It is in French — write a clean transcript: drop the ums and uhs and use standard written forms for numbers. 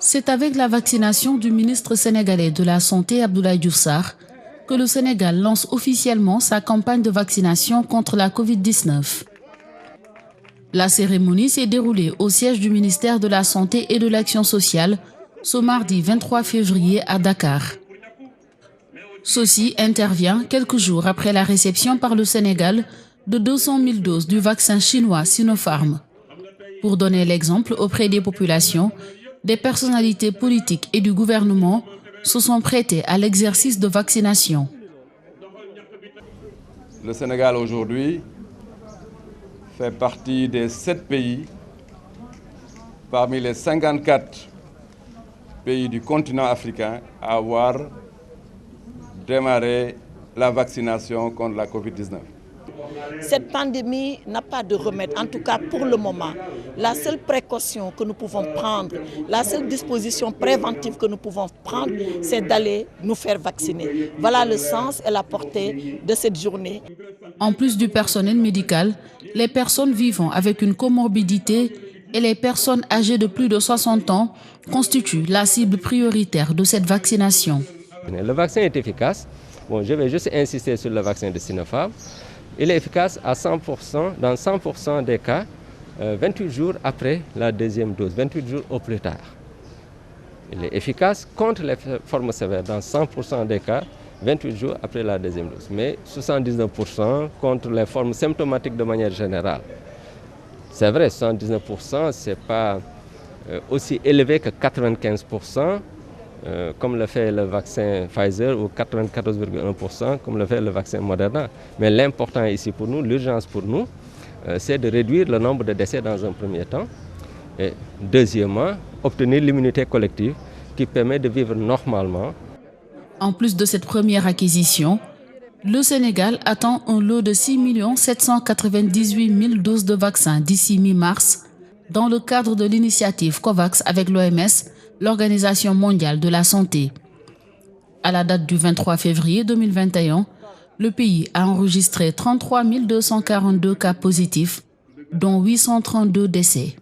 C'est avec la vaccination du ministre sénégalais de la Santé, Abdoulaye Diouf Sarr, que le Sénégal lance officiellement sa campagne de vaccination contre la Covid-19. La cérémonie s'est déroulée au siège du ministère de la Santé et de l'Action sociale ce mardi 23 février à Dakar. Ceci intervient quelques jours après la réception par le Sénégal de 200 000 doses du vaccin chinois Sinopharm. Pour donner l'exemple auprès des populations, des personnalités politiques et du gouvernement se sont prêtées à l'exercice de vaccination. Le Sénégal aujourd'hui fait partie des 7 pays parmi les 54 pays du continent africain à avoir démarré la vaccination contre la Covid-19. Cette pandémie n'a pas de remède, en tout cas pour le moment. La seule précaution que nous pouvons prendre, la seule disposition préventive que nous pouvons prendre, c'est d'aller nous faire vacciner. Voilà le sens et la portée de cette journée. En plus du personnel médical, les personnes vivant avec une comorbidité et les personnes âgées de plus de 60 ans constituent la cible prioritaire de cette vaccination. Le vaccin est efficace. Bon, je vais juste insister sur le vaccin de Sinopharm. Il est efficace à 100%, dans 100% des cas, 28 jours après la deuxième dose, 28 jours au plus tard. Il est efficace contre les formes sévères dans 100% des cas, 28 jours après la deuxième dose, mais 79% contre les formes symptomatiques de manière générale. C'est vrai, 79%, ce n'est pas aussi élevé que 95%, comme le fait le vaccin Pfizer, ou 94,1% comme le fait le vaccin Moderna. Mais l'important ici pour nous, l'urgence pour nous, c'est de réduire le nombre de décès dans un premier temps. Et deuxièmement, obtenir l'immunité collective qui permet de vivre normalement. En plus de cette première acquisition, le Sénégal attend un lot de 6 798 000 doses de vaccins d'ici mi-mars dans le cadre de l'initiative COVAX avec l'OMS, l'Organisation mondiale de la santé. À la date du 23 février 2021, le pays a enregistré 33 242 cas positifs, dont 832 décès.